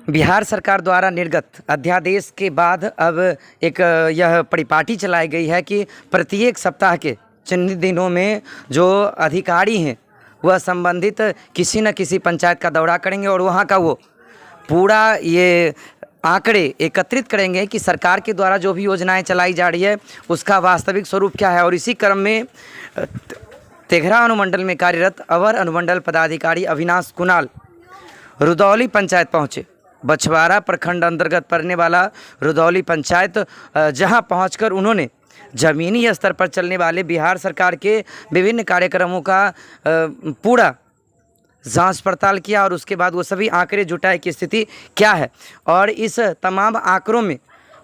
बिहार सरकार द्वारा निर्गत अध्यादेश के बाद अब एक यह परिपाटी चलाई गई है कि प्रत्येक सप्ताह के चिन्हित दिनों में जो अधिकारी हैं वह संबंधित किसी न किसी पंचायत का दौरा करेंगे और वहाँ का वो पूरा ये आंकड़े एकत्रित करेंगे कि सरकार के द्वारा जो भी योजनाएं चलाई जा रही है उसका वास्तविक स्वरूप क्या है। और इसी क्रम में तेघरा अनुमंडल में कार्यरत अवर अनुमंडल पदाधिकारी अविनाश कुणाल रुदौली पंचायत पहुँचे। बछवाड़ा प्रखंड अंतर्गत पड़ने वाला रुदौली पंचायत जहां पहुंचकर उन्होंने ज़मीनी स्तर पर चलने वाले बिहार सरकार के विभिन्न कार्यक्रमों का पूरा जांच पड़ताल किया और उसके बाद वो सभी आंकड़े जुटाए की स्थिति क्या है। और इस तमाम आंकड़ों में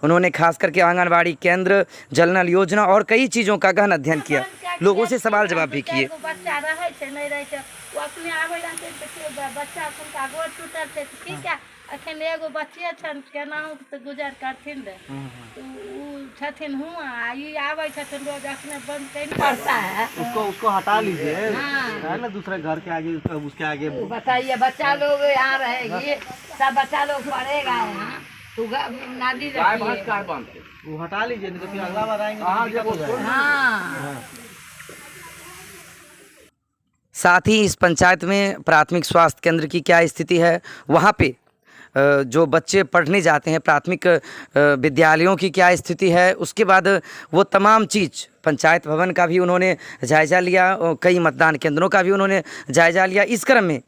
उन्होंने खास करके आंगनबाड़ी केंद्र, जल नल योजना और कई चीज़ों का गहन अध्ययन किया, लोगों से सवाल जवाब भी किए। अखन एगो बच्चे छन केनाहू तो गुजर करथिन रे तो छथिन हुआ आई आवे छथिन रोज अखने बंद कैन पड़ता है। उसको हटा लीजिए है ना, दूसरे घर के आगे उसके आगे बताइए बच्चा लोग आ रहेगी सब बच्चा लोग पढ़ेगा यहाँ तो नादी वो हटा लीजिए नहीं तो फिर अगला बार आएंगे। हाँ साथ ही इस पंचायत में प्राथमिक स्वास्थ्य केंद्र की क्या स्थिति है, वहाँ पे जो बच्चे पढ़ने जाते हैं प्राथमिक विद्यालयों की क्या स्थिति है, उसके बाद वो तमाम चीज़ पंचायत भवन का भी उन्होंने जायज़ा लिया, कई मतदान केंद्रों का भी उन्होंने जायज़ा लिया इस क्रम में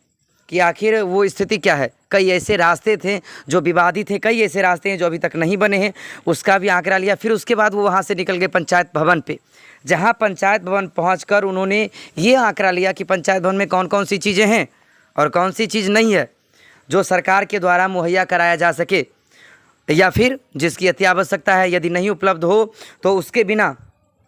कि आखिर वो स्थिति क्या है। कई ऐसे रास्ते थे जो विवादित थे, कई ऐसे रास्ते हैं जो अभी तक नहीं बने हैं, उसका भी आंकड़ा लिया। फिर उसके बाद वो वहाँ से निकल गए पंचायत भवन पे, जहाँ पंचायत भवन पहुँचकर उन्होंने ये आंकड़ा लिया कि पंचायत भवन में कौन कौन सी चीज़ें हैं और कौन सी चीज़ नहीं है जो सरकार के द्वारा मुहैया कराया जा सके, या फिर जिसकी अति आवश्यकता है यदि नहीं उपलब्ध हो तो उसके बिना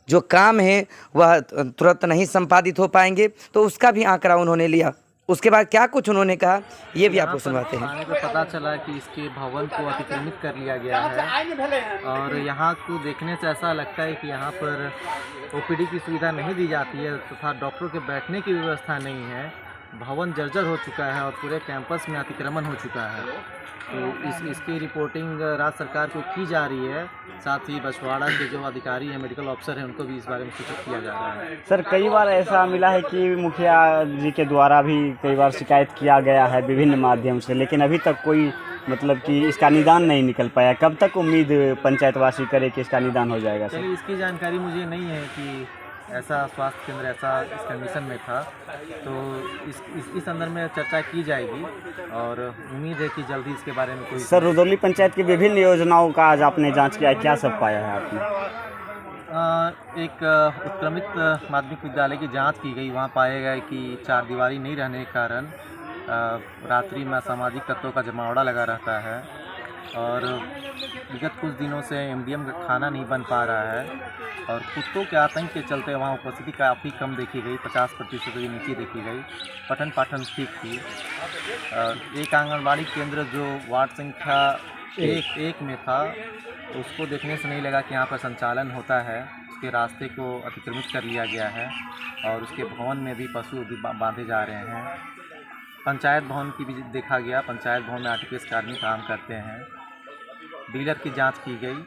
जो काम है वह तुरंत नहीं संपादित हो पाएंगे। तो उसका भी आंकड़ा उन्होंने लिया। उसके बाद क्या कुछ उन्होंने कहा ये भी आपको सुनवाते हैं। आने पर पता चला कि इसके भवन को अतिक्रमित कर लिया गया है और यहाँ को देखने से ऐसा लगता है कि यहाँ पर ओपीडी की सुविधा नहीं दी जाती है तथा डॉक्टरों के बैठने की व्यवस्था नहीं है। भवन जर्जर हो चुका है और पूरे कैंपस में अतिक्रमण हो चुका है। तो इसकी रिपोर्टिंग राज्य सरकार को की जा रही है। साथ ही बछवाड़ा के जो अधिकारी हैं, मेडिकल ऑफिसर हैं, उनको भी इस बारे में सूचित किया जा रहा है। सर कई बार ऐसा मिला है कि मुखिया जी के द्वारा भी कई बार शिकायत किया गया है विभिन्न माध्यम से, लेकिन अभी तक कोई मतलब कि इसका निदान नहीं निकल पाया। कब तक उम्मीद पंचायतवासी करे कि इसका निदान हो जाएगा? सर इसकी जानकारी मुझे नहीं है कि ऐसा स्वास्थ्य केंद्र ऐसा इस कंडीशन में था, तो इस संदर्भ में चर्चा की जाएगी और उम्मीद है कि जल्दी इसके बारे में कोई। सर रुदौली पंचायत की विभिन्न योजनाओं का आज आपने जांच किया, क्या सब पाया है आपने? एक उत्क्रमित माध्यमिक विद्यालय की जांच की गई, वहाँ पाया गया कि चार दीवारी नहीं रहने के कारण रात्रि में असामाजिक तत्वों का जमावड़ा लगा रहता है और विगत कुछ दिनों से एमडीएम का खाना नहीं बन पा रहा है और कुत्तों के आतंक के चलते वहाँ उपस्थिति काफ़ी कम देखी गई, 50% से नीचे देखी गई। पठन पाठन ठीक थी। एक आंगनबाड़ी केंद्र जो वार्ड संख्या एक में था उसको देखने से नहीं लगा कि यहाँ पर संचालन होता है। उसके रास्ते को अतिक्रमित कर लिया गया है और उसके भवन में भी पशु बांधे जा रहे हैं। पंचायत भवन की भी देखा गया, पंचायत भवन में आरटीपीएस कार्मिक काम करते हैं। डीलर की जांच की गई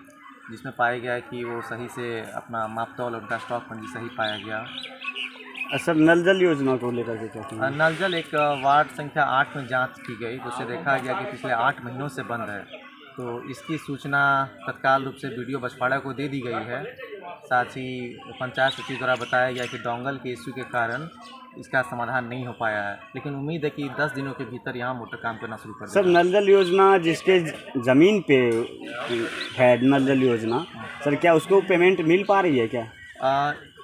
जिसमें पाया गया कि वो सही से अपना मापतौल और उनका स्टॉक पंजी सही पाया गया। सर नल जल योजना को लेकर के क्या? नल जल एक वार्ड संख्या 8 में जांच की गई, उससे देखा गया कि पिछले 8 महीनों से बंद है। तो इसकी सूचना तत्काल रूप से बीडीओ बछवाड़ा को दे दी गई है। साथ ही पंचायत सचिव द्वारा बताया गया कि डोंगल के इश्यू के कारण इसका समाधान नहीं हो पाया है, लेकिन उम्मीद है कि 10 दिनों के भीतर यहाँ मोटर काम करना शुरू कर देगा। सर नल जल योजना जिसके ज़मीन पे है नल जल योजना, सर क्या उसको पेमेंट मिल पा रही है क्या?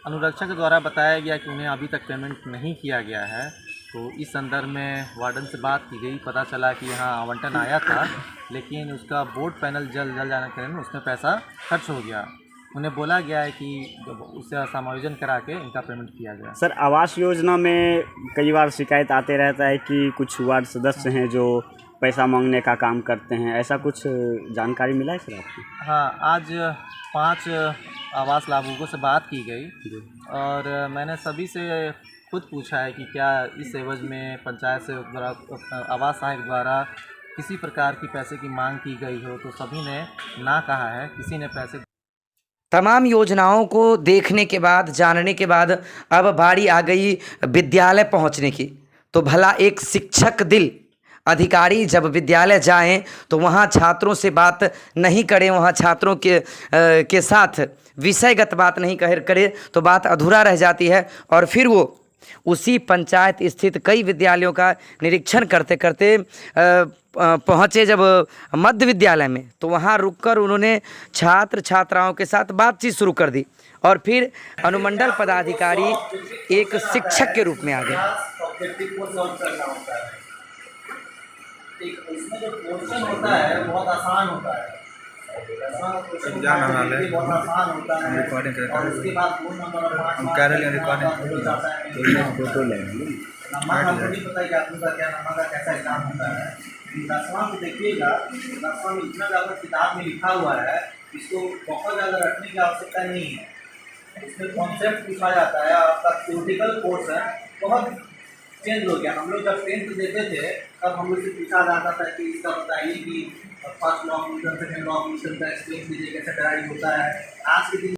अनुरक्षक द्वारा बताया गया कि उन्हें अभी तक पेमेंट नहीं किया गया है। तो इस संदर्भ में वार्डन से बात की गई, पता चला कि यहाँ आवंटन आया था लेकिन उसका बोर्ड पैनल जल जाने के कारण उसमें पैसा खर्च हो गया। उन्हें बोला गया है कि उससे समायोजन करा के इनका पेमेंट किया गया। सर आवास योजना में कई बार शिकायत आते रहता है कि कुछ वार्ड सदस्य हैं जो पैसा मांगने का काम करते हैं, ऐसा कुछ जानकारी मिला है सर आपको? हाँ, आज 5 आवास लाभुकों से बात की गई और मैंने सभी से खुद पूछा है कि क्या इस एवज में पंचायत से द्वारा आवास सहायक द्वारा किसी प्रकार की पैसे की मांग की गई हो तो सभी ने ना कहा है, किसी ने पैसे तमाम योजनाओं को देखने के बाद, जानने के बाद अब बारी आ गई विद्यालय पहुंचने की। तो भला एक शिक्षक दिल अधिकारी जब विद्यालय जाएं तो वहां छात्रों से बात नहीं करें, वहां छात्रों के साथ विषयगत बात नहीं करे तो बात अधूरा रह जाती है। और फिर वो उसी पंचायत स्थित कई विद्यालयों का निरीक्षण करते करते पहुँचे जब मध्य विद्यालय में, तो वहाँ रुककर उन्होंने छात्र छात्राओं के साथ बातचीत शुरू कर दी। और फिर अनुमंडल पदाधिकारी एक शिक्षक के रूप में आ गए। इसमें जो क्वेश्चन होता है बहुत आसान होता है, बहुत आसान होता है और उसके बाद फोन नंबर नंबर नहीं पता कि आपका क्या नंबर का कैसा एग्जाम होता है। 10वां को देखिएगा, 10वां में इतना ज़्यादा किताब में लिखा हुआ है, इसको बहुत ज़्यादा रखने की आवश्यकता नहीं है। इसमें कॉन्सेप्ट पूछा जाता है, आपका थ्योरेटिकल कोर्स है, बहुत चेंज हो गया। हम लोग जब 10th देते थे तब हम लोग से पूछा जाता था कि इसका बताइए कि first law of Newton, second law of Newton का एक्सप्लेन कीजिए कैसे ड्राइव होता है। आज के दिन